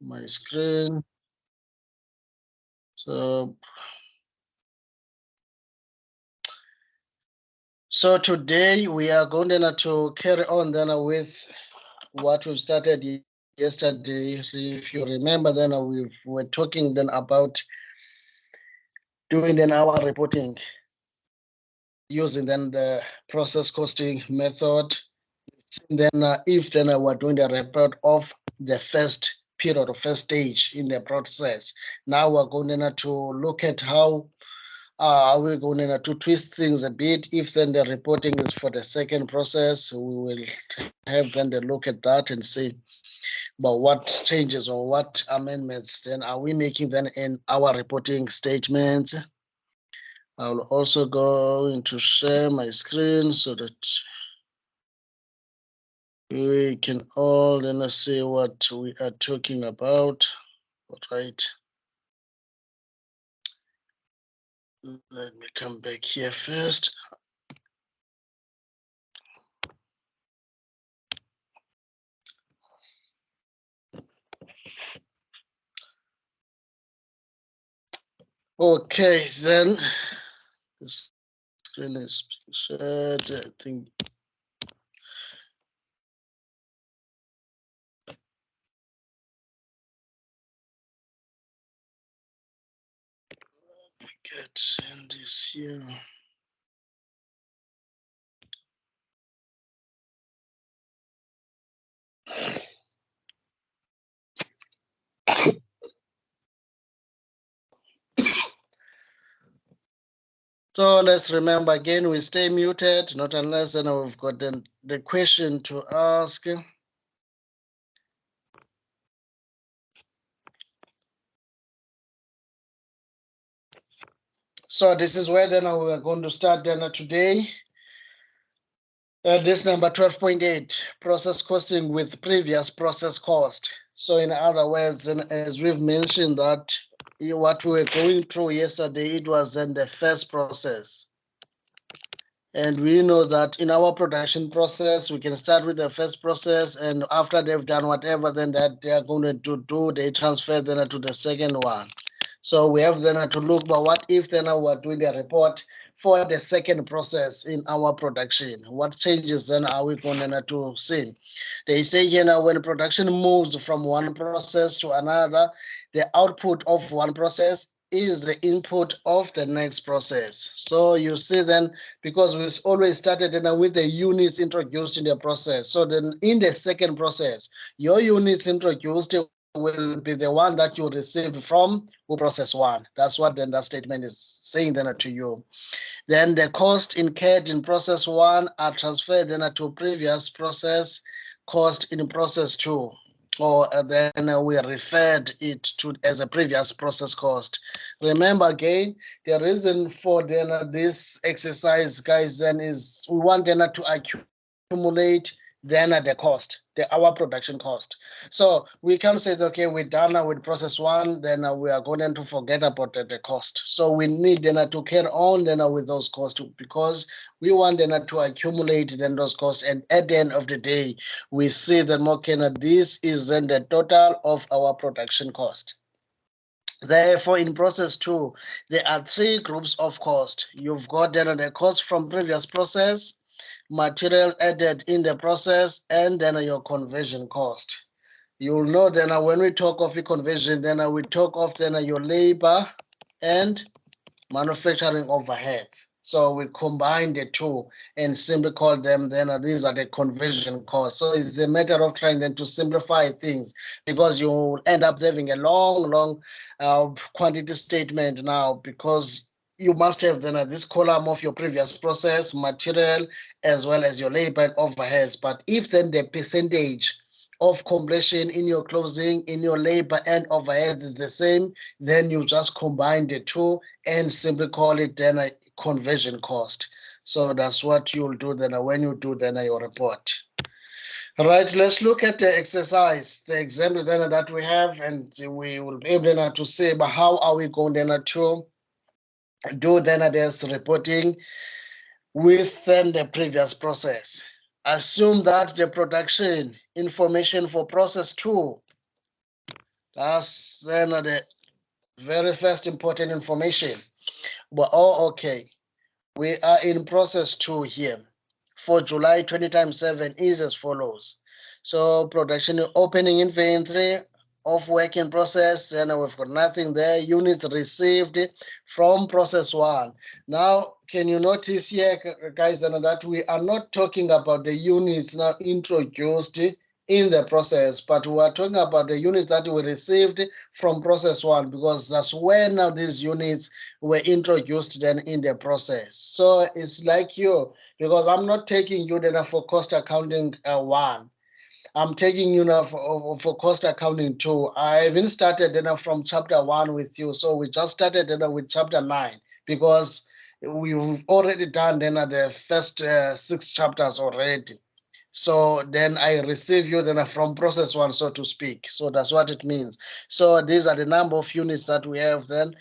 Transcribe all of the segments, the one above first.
my screen. So today we are going to carry on then with what we started yesterday. If you remember, then we were talking then about doing then our reporting using then the process costing method. Then if then we're doing the report of the first period or first stage in the process, now we're going to look at how are we going to twist things a bit. If then the reporting is for the second process, we will have then the look at that and see about what changes or what amendments then are we making then in our reporting statements. I'll also go into share my screen so that we can all then see what we are talking about. All right. Let me come back here first. Okay, then the screen is shared. I think get in this here. So let's remember again, we stay muted, not unless then we've got the question to ask. So this is where then we are going to start then today. This number 12.8, process costing with previous process cost. So in other words, and as we've mentioned that what we were going through yesterday, it was in the first process. And we know that in our production process, we can start with the first process, and after they've done whatever then that they are going to do, they transfer then to the second one. So we have then to look, but what if then we're doing the report for the second process in our production? What changes then are we going to see? They say here now when production moves from one process to another, the output of one process is the input of the next process. So you see then, because we always started with the units introduced in the process. So then in the second process, your units introduced will be the one that you received from process one. That's what then that statement is saying then to you. Then the cost incurred in process one are transferred then to previous process cost in process two, or then we referred it to as a previous process cost. Remember again, the reason for then this exercise, guys, then is we want then to accumulate then the cost, our production cost. So we can say, okay, we're done with process one, then we are going to forget about the cost. So we need then to carry on then with those costs because we want then to accumulate then those costs. And at the end of the day, we see that more this is then the total of our production cost. Therefore, in process two, there are three groups of cost. You've got then the cost from previous process, material added in the process, and then your conversion cost. You'll know then when we talk of the conversion, then we talk of then your labor and manufacturing overheads. So we combine the two and simply call them then these are the conversion costs. So it's a matter of trying then to simplify things because you end up having a long quantity statement now because you must have then this column of your previous process, material, as well as your labor and overheads. But if then the percentage of completion in your closing, in your labor and overheads is the same, then you just combine the two and simply call it then a conversion cost. So that's what you'll do then when you do then your report. All right, let's look at the exercise, the example then that we have, and we will be able then to say, but how are we going then to do then this reporting within the previous process? Assume that the production information for process two, That's then the very first important information. But oh, okay. We are in process 2 here. For July 20 times 7 is as follows. So production opening inventory of work in process, and we've got nothing there. Units received from process 1. Now, can you notice here, guys, that we are not talking about the units now introduced in the process, but we are talking about the units that we received from process 1, because that's where now these units were introduced then in the process. So it's like you, because I'm not taking you then for cost accounting 1. I'm taking you now for cost accounting 2. I even started then from chapter 1 with you. So we just started then with chapter 9, because we've already done then the first 6 chapters already. So then I receive you then from process 1, so to speak. So that's what it means. So these are the number of units that we have then.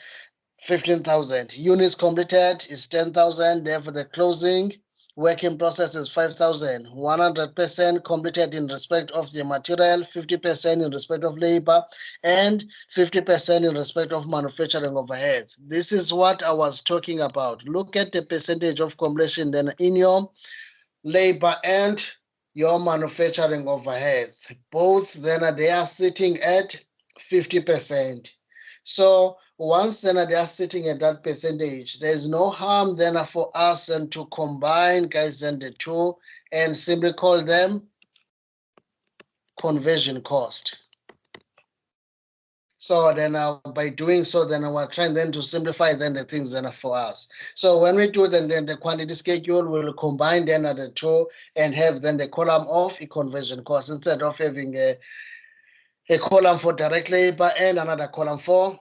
15,000. Units completed is 10,000. Therefore, the closing working process is 5,000. 100% completed in respect of the material, 50% in respect of labor, and 50% in respect of manufacturing overheads. This is what I was talking about. Look at the percentage of completion then in your labor and your manufacturing overheads. Both then they are sitting at 50%. So once then they are sitting at that percentage, there's no harm then for us and to combine, guys, and the two and simply call them conversion cost. So then by doing so, then we're trying then to simplify then the things then for us. So when we do then the quantity schedule, we'll combine then the two and have then the column of a conversion cost instead of having a column for direct labor and another column for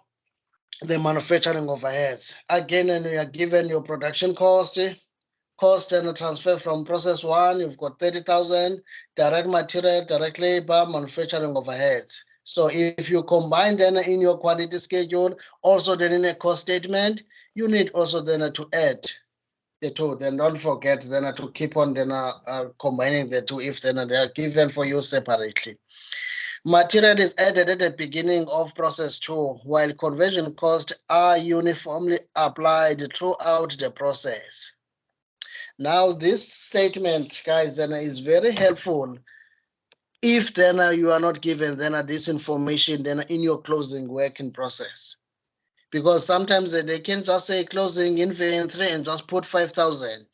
the manufacturing overheads. Again, and you are given your production cost and transfer from process 1, you've got 30,000, direct material, direct labor, manufacturing overheads. So if you combine then in your quantity schedule, also then in a cost statement, you need also then to add the two. Then don't forget then to keep on then combining the two if then they are given for you separately. Material is added at the beginning of process 2, while conversion costs are uniformly applied throughout the process. Now, this statement, guys, then is very helpful if then you are not given then this information then in your closing working process. Because sometimes they can just say closing inventory and just put 5,000.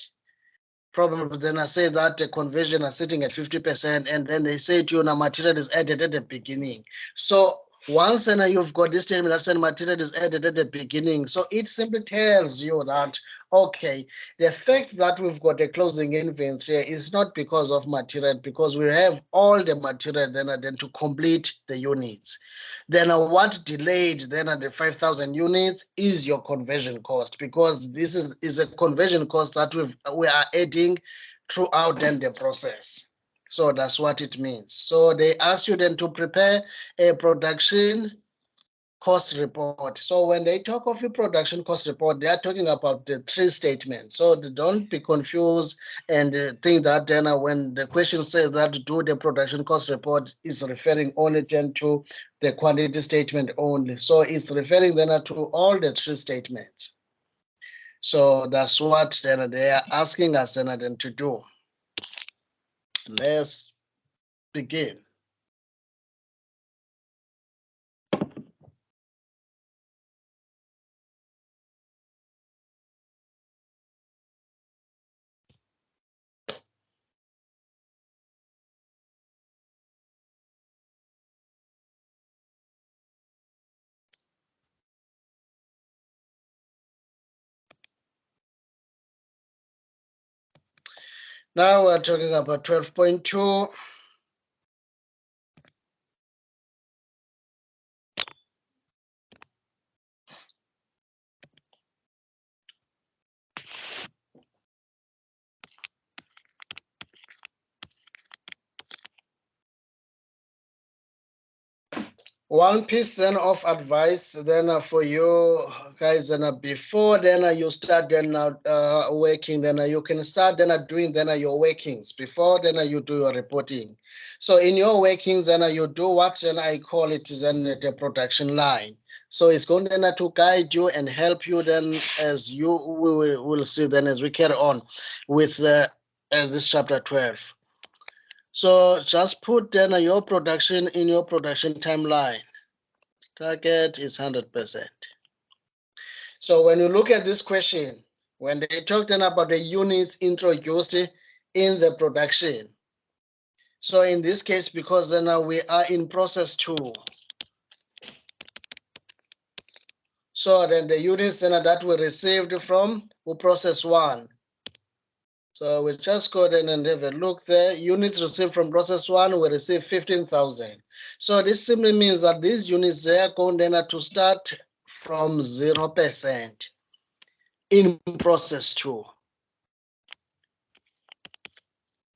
Probably then I say that the conversion is sitting at 50%, and then they say to you now material is added at the beginning. So once then you've got this statement that said material is added at the beginning, so it simply tells you that, okay, the fact that we've got a closing inventory is not because of material, because we have all the material then to complete the units. Then what delayed then at the 5,000 units is your conversion cost, because this is a conversion cost that we are adding throughout then the process. So that's what it means. So they ask you then to prepare a production cost report. So when they talk of a production cost report, they are talking about the 3 statements. So don't be confused and think that then when the question says that do the production cost report is referring only then to the quantity statement only. So it's referring then to all the 3 statements. So that's what then they are asking us then to do. Let's begin. Now we're talking about 12.2. One piece then of advice then for you guys, and before then you start then working, then you can start then doing then your workings before then you do your reporting. So in your workings then you do what then I call it then the production line. So it's going then to guide you and help you then as you will see then as we carry on with this chapter 12. So just put then your production in your production timeline. Target is 100%. So when you look at this question, when they talked then about the units introduced in the production. So in this case, because then we are in process 2. So then the units then that we received from process 1. So we just go then and have a look there. Units received from process 1, we receive 15,000. So this simply means that these units they are going then to start from 0% in process 2.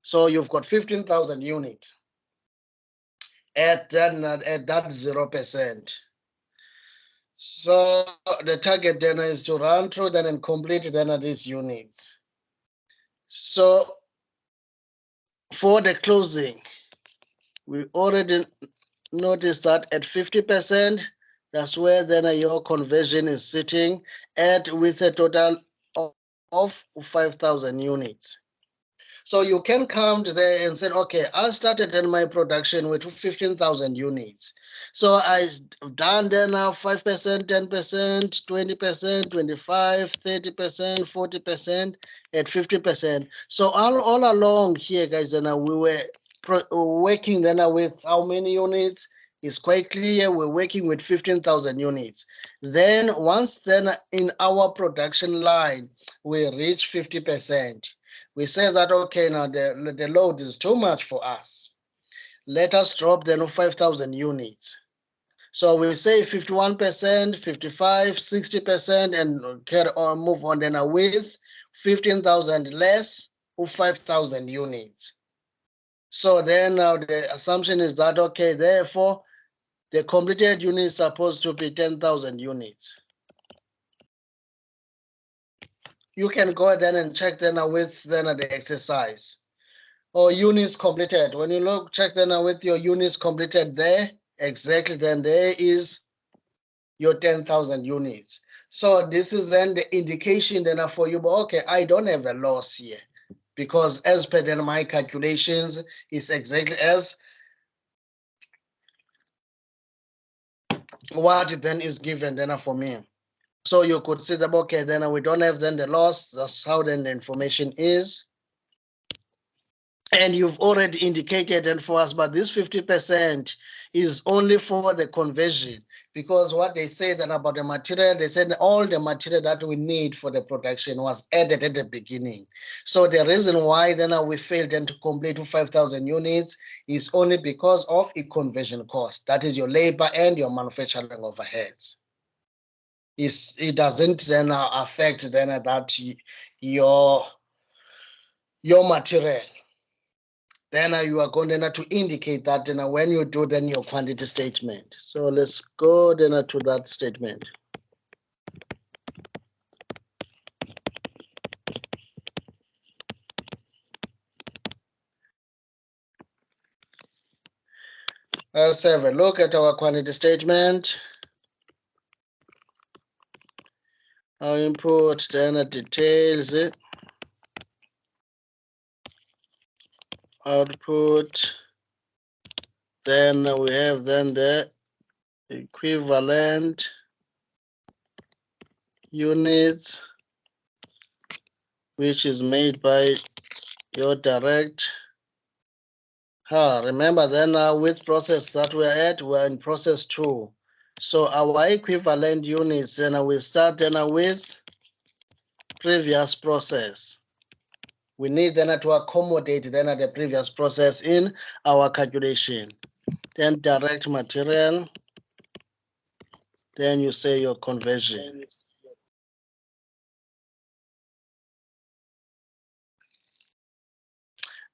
So you've got 15,000 units at that 0%. So the target then is to run through then and complete then these units. So for the closing, we already noticed that at 50%, that's where then your conversion is sitting at with a total of 5,000 units. So you can count there and say, okay, I started in my production with 15,000 units. So I've done there now 5%, 10%, 20%, 25, 30%, 40%, at 50%. So all along here, guys, and we were working then with how many units? It's quite clear we're working with 15,000 units. Then once then in our production line, we reach 50%. We say that, okay, now the load is too much for us. Let us drop then 5,000 units. So we say 51%, 55, 60%, and carry on, move on then with 15,000 less or 5,000 units. So then now the assumption is that, okay, therefore, the completed unit is supposed to be 10,000 units. You can go then and check then with then the exercise. Or units completed. When you look, check then with your units completed there, exactly then there is your 10,000 units. So this is then the indication then for you, but okay, I don't have a loss here because as per then my calculations is exactly as what then is given then for me. So you could see that, okay, then we don't have then the loss. That's how then the information is. And you've already indicated and for us, but this 50% is only for the conversion, because what they say then about the material, they said all the material that we need for the production was added at the beginning. So the reason why then we failed then to complete 5,000 units is only because of a conversion cost. That is your labor and your manufacturing overheads. It doesn't then affect then that your material. Then you are going to indicate that when you do then your quantity statement. So let's go then to that statement. Let's have a look at our quantity statement. Our input then details it. Output. Then we have then the equivalent units, which is made by your direct. Remember then which process that we're at, we're in process 2. So our equivalent units, then we start then with previous process. We need then to accommodate then the previous process in our calculation. Then direct material. Then you say your conversion.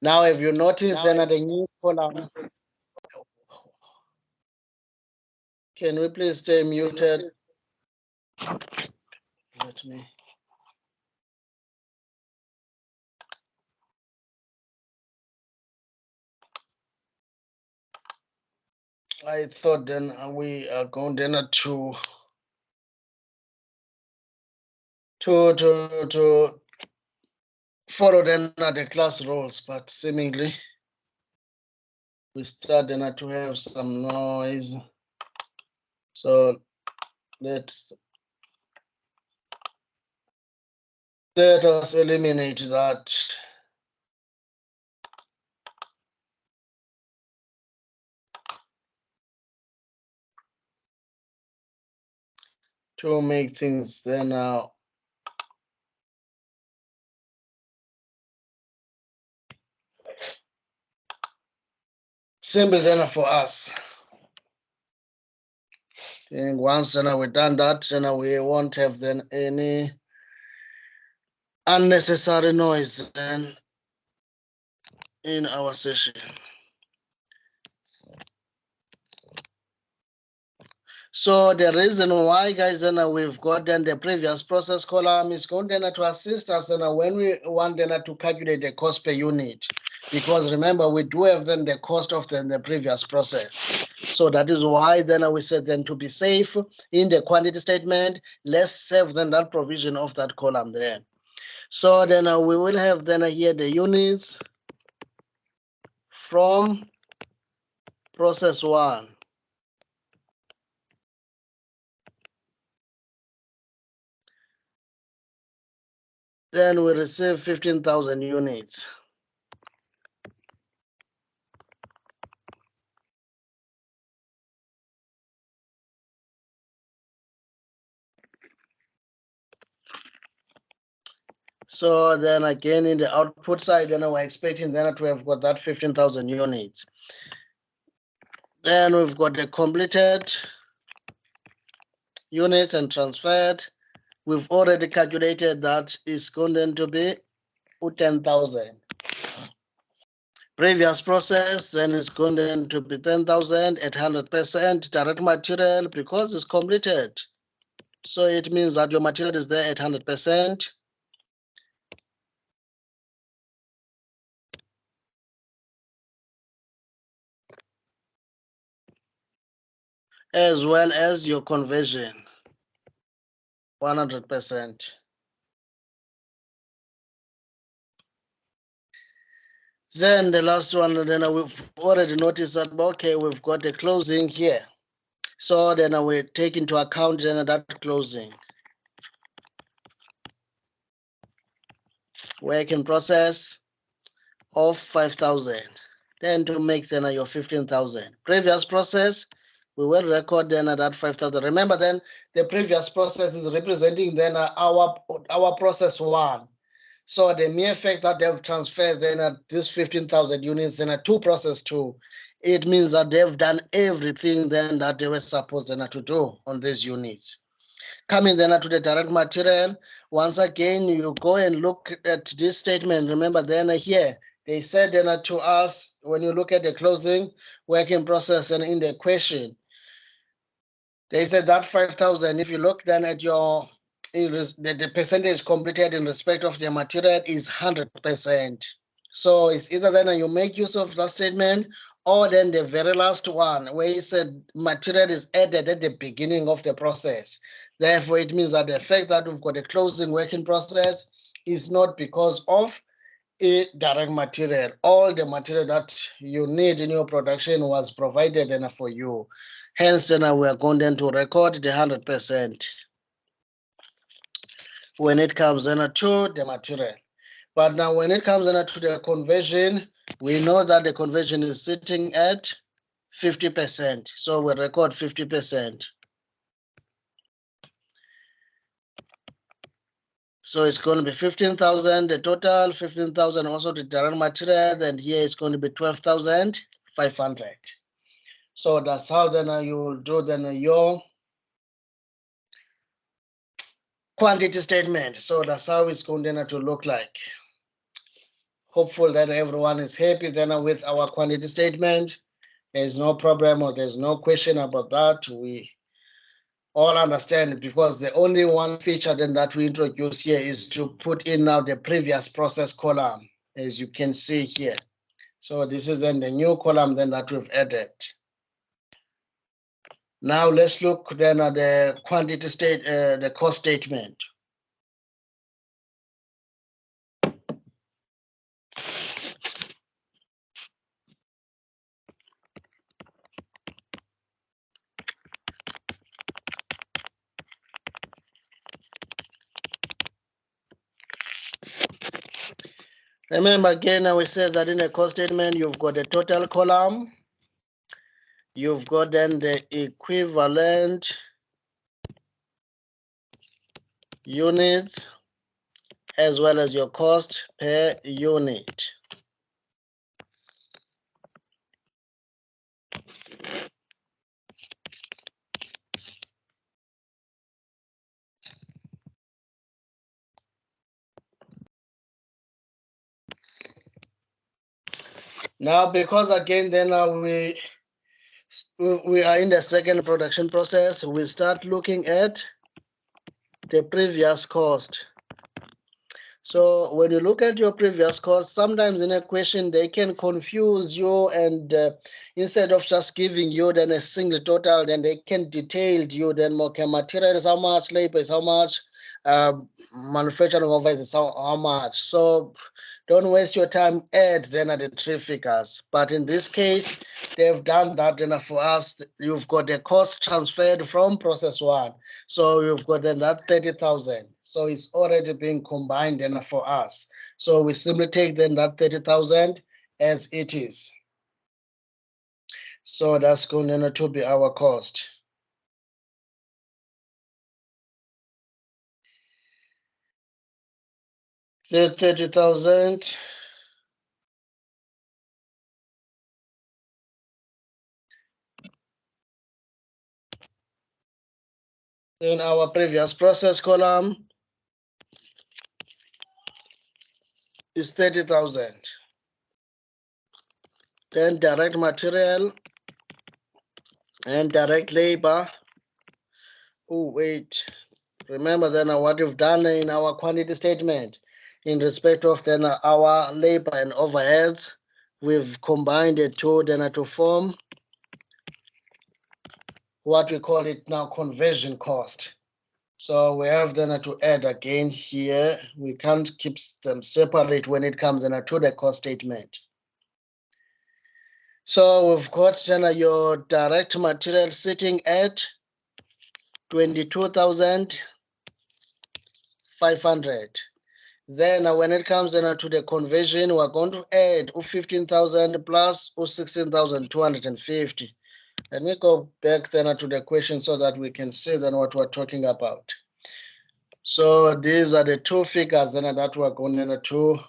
Now, if you notice then the new column, Can we please stay muted? Let me. I thought then we are going then to follow then the class rules, but seemingly we start then to have some noise. So let us eliminate that. To make things then simple then for us. And once then we've done that, then we won't have then any unnecessary noise then in our session. So the reason why, guys, and we've gotten the previous process column is going to assist us and when we want to calculate the cost per unit. Because remember, we do have then the cost of the previous process. So that is why then we said then to be safe in the quantity statement, let's save then that provision of that column there. So then we will have then here the units from process one. Then we receive 15,000 units. So then again in the output side, then we're expecting then to have got that 15,000 units. Then we've got the completed units and transferred. We've already calculated that is going to be 10,000. Previous process then is going to be 10,000 at 100% direct material because it's completed. So it means that your material is there at 100%. As well as your conversion, 100%. Then the last one, then we've already noticed that, okay, we've got a closing here. So then we take into account then that closing. Work in process of 5,000. Then to make then your 15,000. Previous process, we will record then that 5,000. Remember then the previous process is representing then our process one. So the mere fact that they've transferred then this 15,000 units then to process two, it means that they've done everything then that they were supposed then to do on these units. Coming then to the direct material, once again, you go and look at this statement. Remember then here, they said then to us, when you look at the closing work in process and in the question, they said that 5,000, if you look then at your the percentage completed in respect of the material is 100%. So it's either then you make use of that statement or then the very last one where it said material is added at the beginning of the process. Therefore, it means that the fact that we've got a closing working process is not because of a direct material. All the material that you need in your production was provided and for you. Hence, then we are going then to record the 100% when it comes then to the material. But now when it comes then to the conversion, we know that the conversion is sitting at 50%. So we record 50%. So it's going to be 15,000, the total, 15,000 also the direct material, and here it's going to be 12,500. So that's how then you will do then your quantity statement. So that's how it's going to look like. Hopeful that everyone is happy then with our quantity statement. There's no problem or there's no question about that. We all understand it, because the only one feature then that we introduce here is to put in now the previous process column, as you can see here. So this is then the new column then that we've added. Now let's look then at the quantity state, the cost statement. Remember again, we said that in a cost statement, you've got the total column, you've got then the equivalent units, as well as your cost per unit. Now, because again, then we are in the second production process, we start looking at the previous cost. So when you look at your previous cost, sometimes in a question they can confuse you, and instead of just giving you then a single total, then they can detail you then, okay, material is how much, labor is how much, manufacturing overhead is how much. So don't waste your time, add then at the three figures. But in this case, they've done that then for us. You've got the cost transferred from process one. So you've got then that 30,000. So it's already being combined then for us. So we simply take then that 30,000 as it is. So that's going to be our cost. The 30,000. In our previous process column is 30,000. Then direct material and direct labor. Oh, wait. Remember then what we've done in our quantity statement in respect of then our labor and overheads. We've combined the two then to form what we call it now conversion cost. So we have then to add again here. We can't keep them separate when it comes in to the cost statement. So we've got then your direct material sitting at 22,500. Then when it comes then to the conversion, we're going to add 15,000 plus 16,250. Let me go back then to the question so that we can see then what we're talking about. So these are the two figures then that we're going to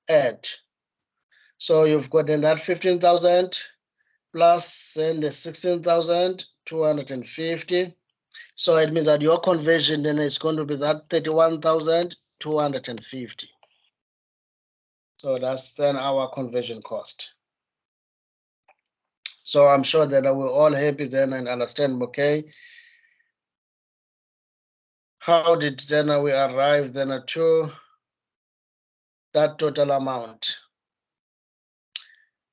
add. So you've got then that 15,000 plus then the 16,250. So it means that your conversion then is going to be that 31,250. So that's then our conversion cost. So I'm sure that we're all happy then and understand, okay? How did then we arrive then to that total amount?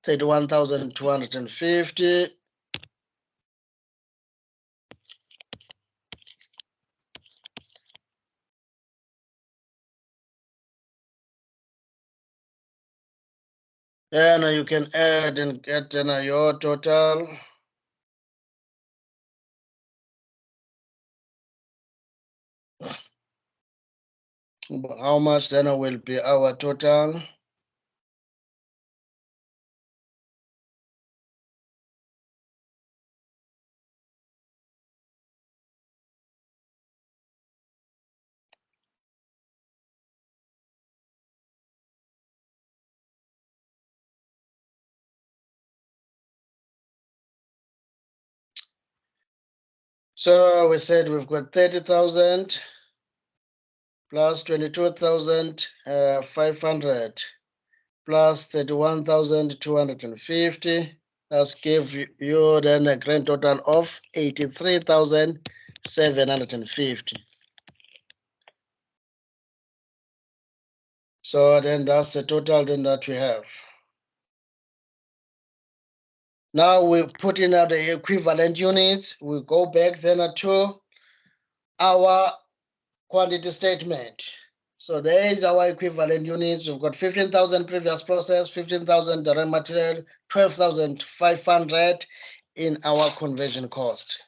31,250. Then you can add and get then your total. How much then will be our total? So we said we've got 30,000 plus 22,500. plus 31,250. That's give you then a grand total of 83,750. So then that's the total then that we have. Now we put in the equivalent units. We go back then to our quantity statement. So there is our equivalent units. We've got 15,000 previous process, 15,000 direct material, 12,500 in our conversion cost.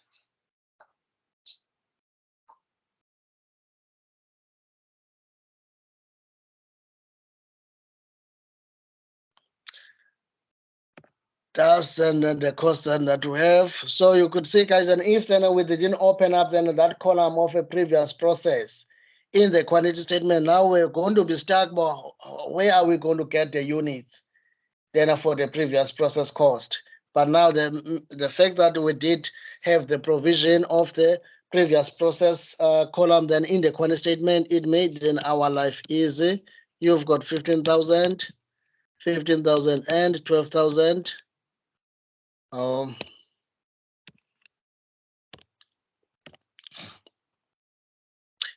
That's then the cost then that we have. So you could see, guys, and if then we didn't open up then that column of a previous process in the quantity statement, now we're going to be stuck, but where are we going to get the units then for the previous process cost? But now the fact that we did have the provision of the previous process column then in the quantity statement, it made then our life easy. You've got 15,000, 15,000 and 12,000.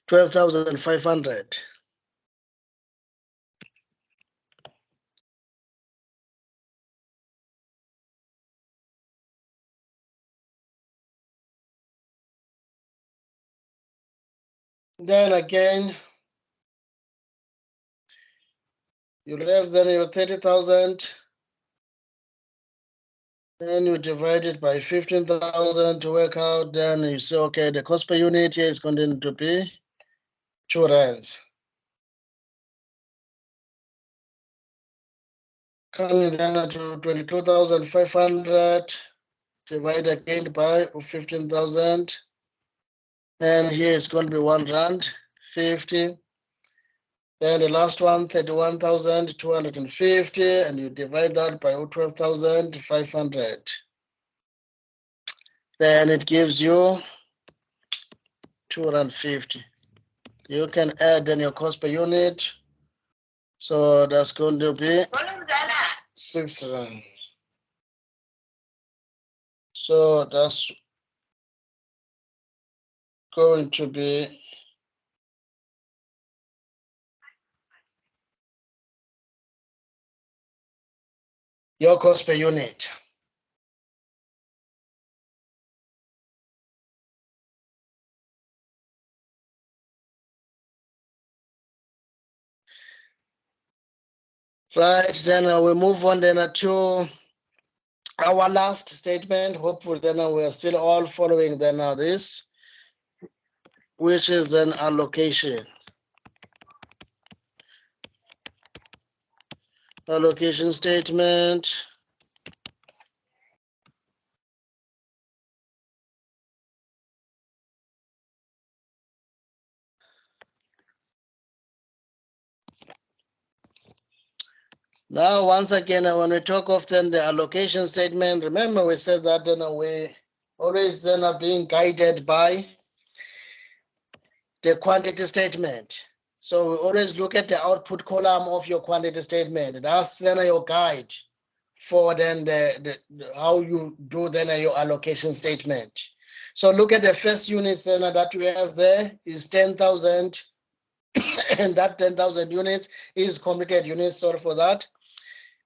12,500. Then again, you left then your 30,000. Then you divide it by 15,000 to work out. Then you say, okay, the cost per unit here is going to be 2 rands. Coming then to 22,500. Divide again by 15,000. And here it's going to be 1 rand 50. Then the last one, 31,250, and you divide that by 12,500. Then it gives you 250. You can add then your cost per unit. So that's going to be 6 rand. So that's going to be your cost per unit. Right, then we move on then to our last statement. Hopefully then we are still all following then this, which is an allocation. Allocation statement. Now, once again, when we talk of then the allocation statement, remember we said that then we always then are being guided by the quantity statement. So we always look at the output column of your quantity statement. That's then your guide for then the how you do then your allocation statement. So look at the first unit then that we have there is 10,000, and that 10,000 units is completed units. Sorry for that.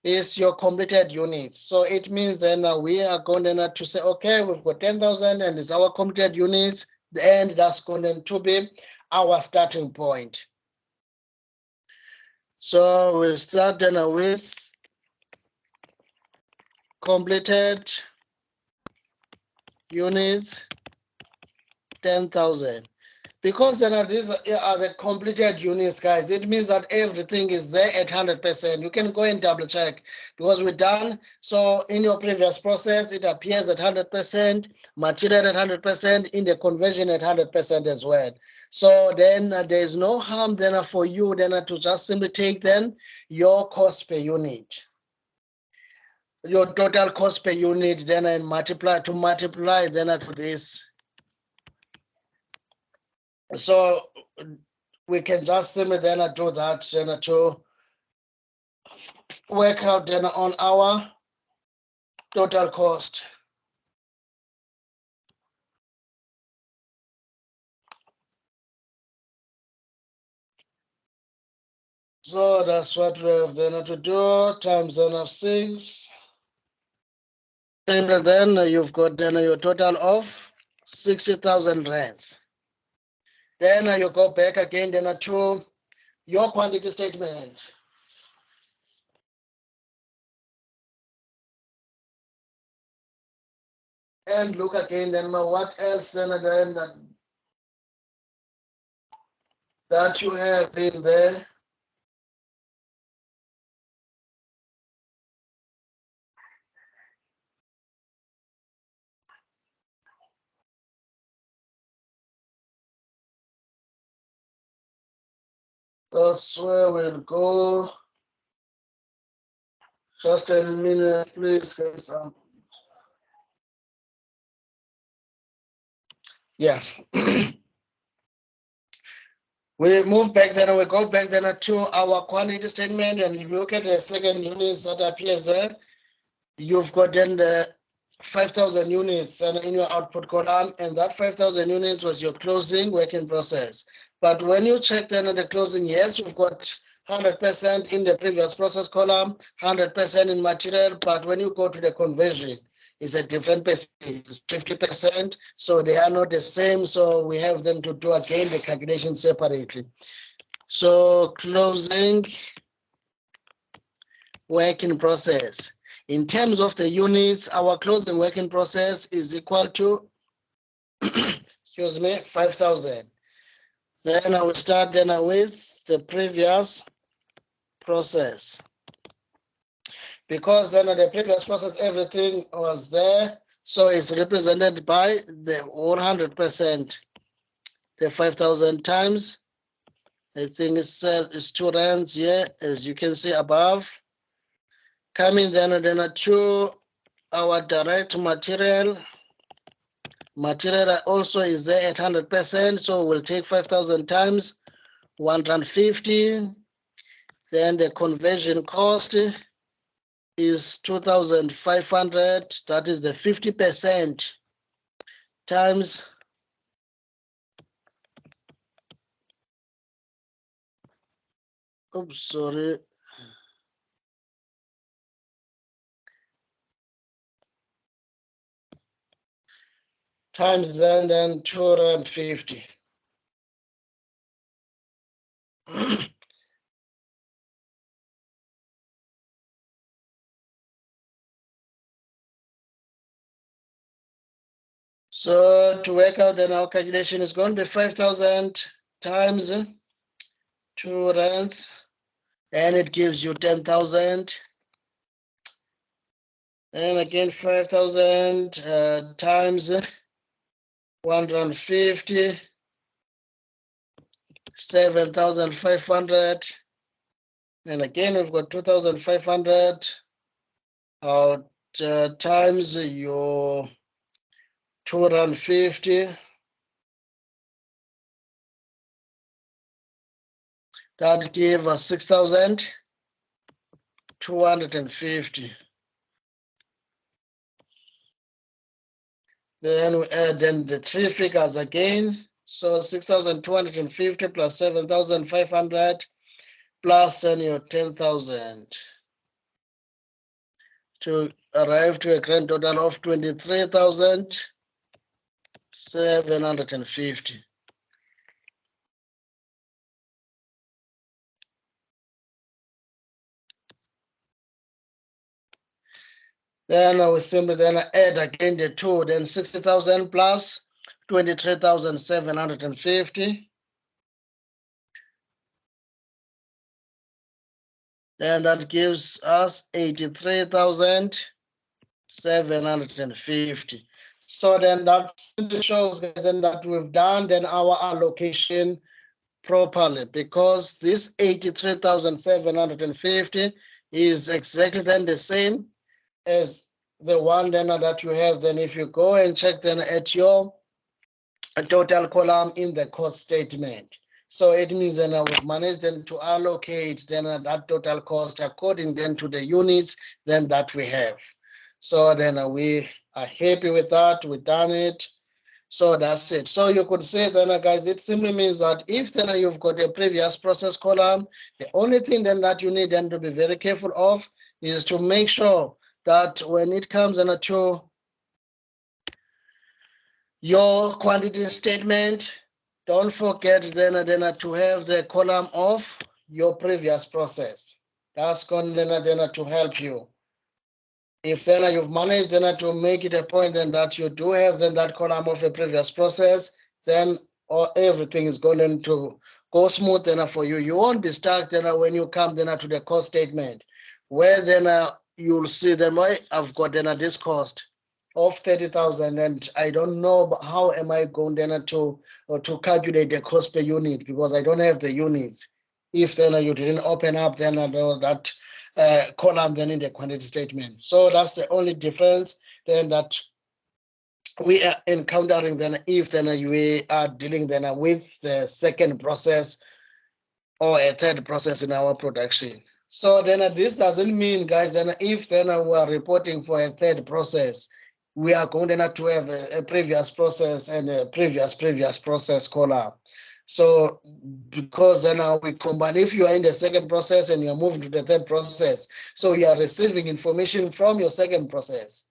Is your completed units. So it means then we are going to say, okay, we've got 10,000 and it's our completed units, and that's going to be our starting point. So we start then with completed units, 10,000. Because then these are the completed units, guys, it means that everything is there at 100%. You can go and double check because we're done. So in your previous process, it appears at 100%, material at 100%, in the conversion at 100% as well. So then there's no harm then for you then to just simply take then your cost per unit, your total cost per unit, then and multiply then to this. So we can just simply then do that then to work out then on our total cost. So that's what we have then to do, times then of 6. And then you've got then your total of 60,000 rands. Then you go back again then to your quantity statement. And look again then what else then that you have in there. That's where we'll go. Just a minute, please, guys. Yes. We move back then, we go back then to our quantity statement, and if you look at the second units that appears there, you've got then the 5,000 units in your output column, and that 5,000 units was your closing work in process. But when you check then at the closing, yes, we've got 100% in the previous process column, 100% in material, but when you go to the conversion, it's a different percentage, it's 50%, so they are not the same, so we have them to do again the calculation separately. So closing work in process. In terms of the units, our closing work in process is equal to, excuse me, 5,000. Then I will start then with the previous process. Because then the previous process, everything was there. So it's represented by the 100%, the 5,000 times. I think it's 2 rands here, as you can see above. Coming then to our direct material. Material also is there at 100%, so we'll take 5,000 times 150. Then the conversion cost is 2,500. That is the 50% times times then 250. So to work out then our calculation is going to be 5,000 times 2 rands, and it gives you 10,000. And again 5,000 times 150, 7,500. And again we've got 2,500 times your 250. That gave us 6,250. Then we add then the 3 figures again. So 6,250 plus 7,500 plus then your 10,000 to arrive to a grand total of 23,750. Then I will simply then add again the 2, then 60,000 plus 23,750. Then that gives us 83,750. So then that simply shows then that we've done then our allocation properly, because this 83,750 is exactly then the same as the one then that you have. Then if you go and check then at your total column in the cost statement, So it means then we've managed then to allocate then that total cost according then to the units then that we have. So then we are happy with that. We've done it. So that's it. So you could say then, guys, it simply means that if then you've got a previous process column, the only thing then that you need then to be very careful of is to make sure that when it comes then to your quantity statement, don't forget then to have the column of your previous process. That's going then to help you. If then you've managed then to make it a point then that you do have then that column of a previous process, then everything is going to go smooth then for you. You won't be stuck then when you come then to the cost statement, where then you'll see then I've got then this cost of 30,000 and I don't know how am I going then to calculate the cost per unit because I don't have the units. If then you didn't open up then that column then in the quantity statement. So that's the only difference then that we are encountering then if then we are dealing then with the second process or a third process in our production. So then this doesn't mean, guys, then if then we are reporting for a third process, we are going to have a previous process and a previous process column. So because then we combine, if you are in the second process and you're moving to the third process, so you are receiving information from your second process.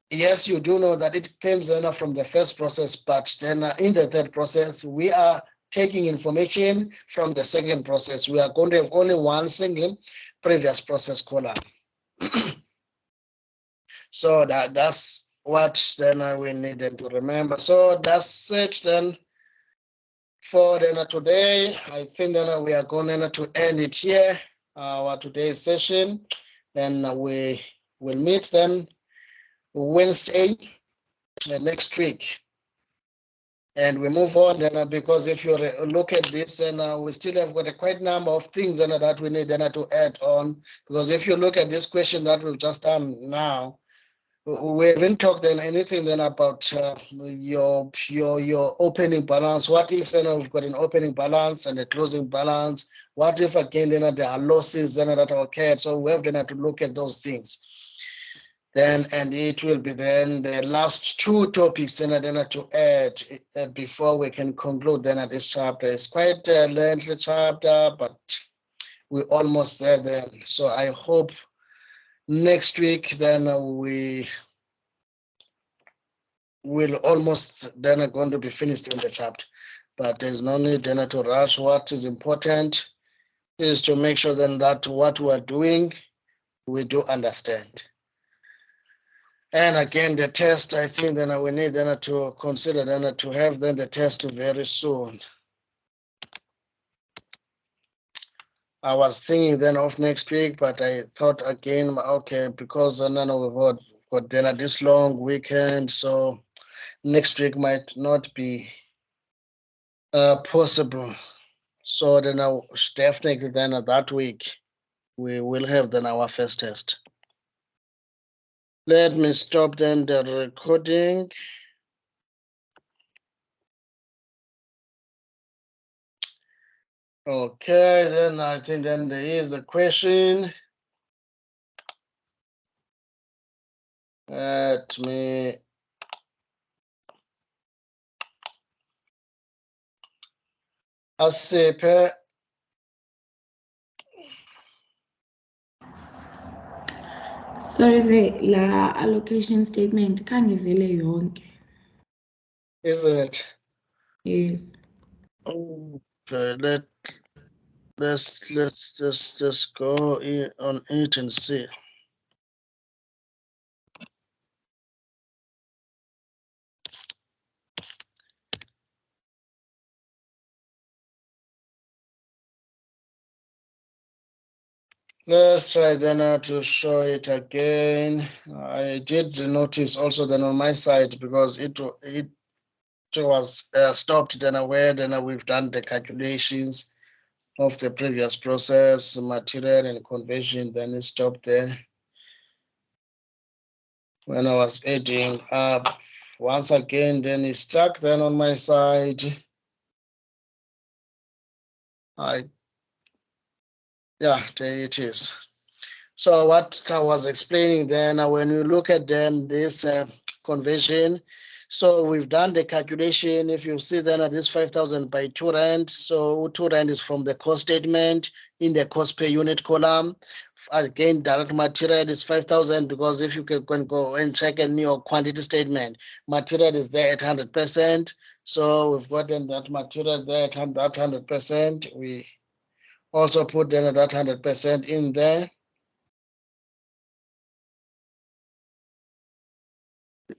Yes, you do know that it comes from the first process, but then in the third process, we are taking information from the second process. We are going to have only one single previous process column. So that's what then we needed to remember. So that's it then for then today. I think then we are going to end it here, our today's session. Then we will meet then Wednesday next week. And we move on then because if you look at this and we still have got a quite number of things then that we need then to add on, because if you look at this question that we've just done now, we haven't talked then anything then about your opening balance. What if then we've got an opening balance and a closing balance? What if again then there are losses then that occurred? So we have then to look at those things. Then and it will be then the last two topics then to add before we can conclude then at this chapter. It's quite a lengthy chapter, but we almost there then. So I hope next week then we will almost then going to be finished in the chapter. But there's no need then to rush. What is important is to make sure then that what we are doing, we do understand. And again, the test, I think then we need then to consider then to have then the test very soon. I was thinking then of next week, but I thought again, okay, because then we've got then this long weekend, so next week might not be possible. So then definitely then that week we will have then our first test. Let me stop then the recording. Okay, then I think then there is a question. Let me Asiphe. Sorry, say la allocation statement kangivele yonke. Isn't it? Yes. Okay, let's just go in on it and see. Let's try then to show it again. I did notice also then on my side because it was stopped then where then we've done the calculations of the previous process, material and conversion, then it stopped there. When I was adding up once again, then it stuck then on my side. Yeah, there it is. So what I was explaining then, when you look at then this conversion, so we've done the calculation. If you see then this 5,000 by 2 rand, so 2 rand is from the cost statement in the cost per unit column. Again, direct material is 5,000 because if you can go and check in your quantity statement, material is there at 100%. So we've gotten that material there at 100%. We also put then that 100% in there.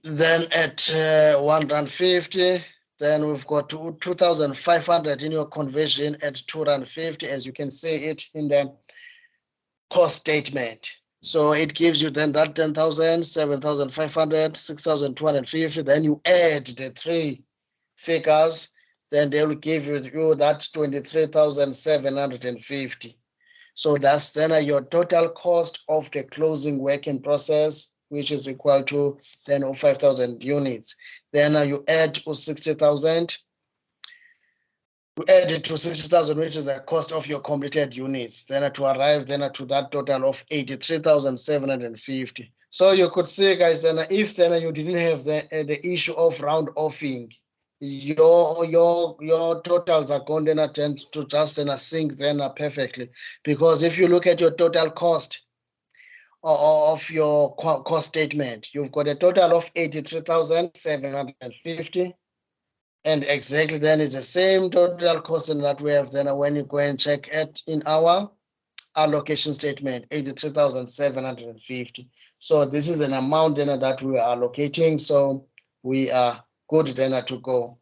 Then at 150, then we've got 2,500 in your conversion at 250, as you can see it in the cost statement. So it gives you then that 10,000, 7,500, 6,250. Then you add the three figures, then they will give you that 23,750. So that's then your total cost of the closing work in process, which is equal to then 5,000 units. Then you add to 60,000. You add it to 60,000, which is the cost of your completed units. Then to arrive then to that total of 83,750. So you could see, guys, and if then you didn't have the issue of round offing, your totals are going to tend to just sync then perfectly, because if you look at your total cost of your cost statement, you've got a total of 83,750, and exactly then is the same total cost that we have then when you go and check it in our allocation statement, 83,750. So this is an amount then that we are allocating, so we are good then to go.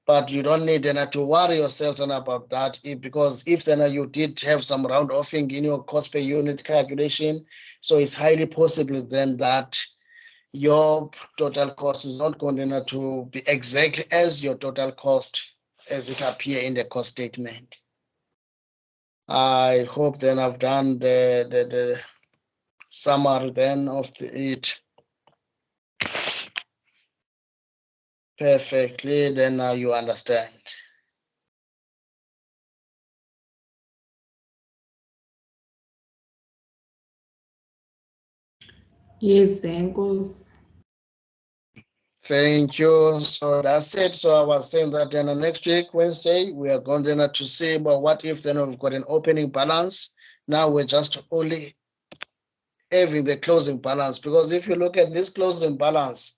But you don't need then to worry yourself then about that, because if then you did have some round offing in your cost per unit calculation, so it's highly possible then that your total cost is not going to be exactly as your total cost as it appears in the cost statement. I hope then I've done the summary then of it perfectly, then now you understand. Yes, Enkos. Thank you. So that's it. So I was saying that then next week, Wednesday, we are going then to see about what if then we've got an opening balance. Now we're just only having the closing balance, because if you look at this closing balance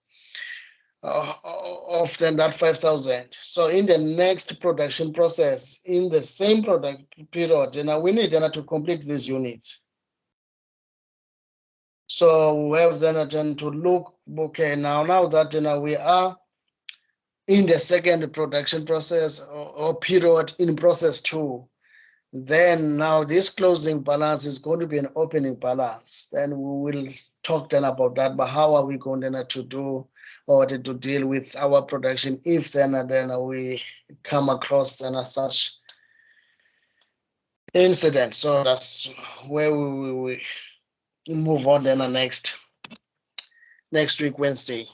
of then that 5,000, so in the next production process, in the same product period, we need then to complete these units. So we have then to look, okay, now that we are in the second production process or period in process 2, then now this closing balance is going to be an opening balance. Then we will talk then about that, but how are we going then to do or to deal with our production if then we come across then such incident. So that's where we move on then next week, Wednesday.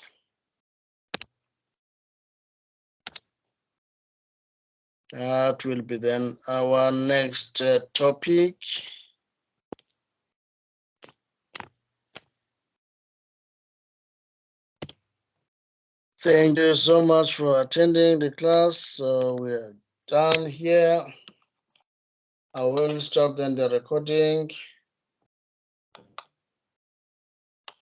That will be then our next topic. Thank you so much for attending the class. So we are done here. I will stop then the recording.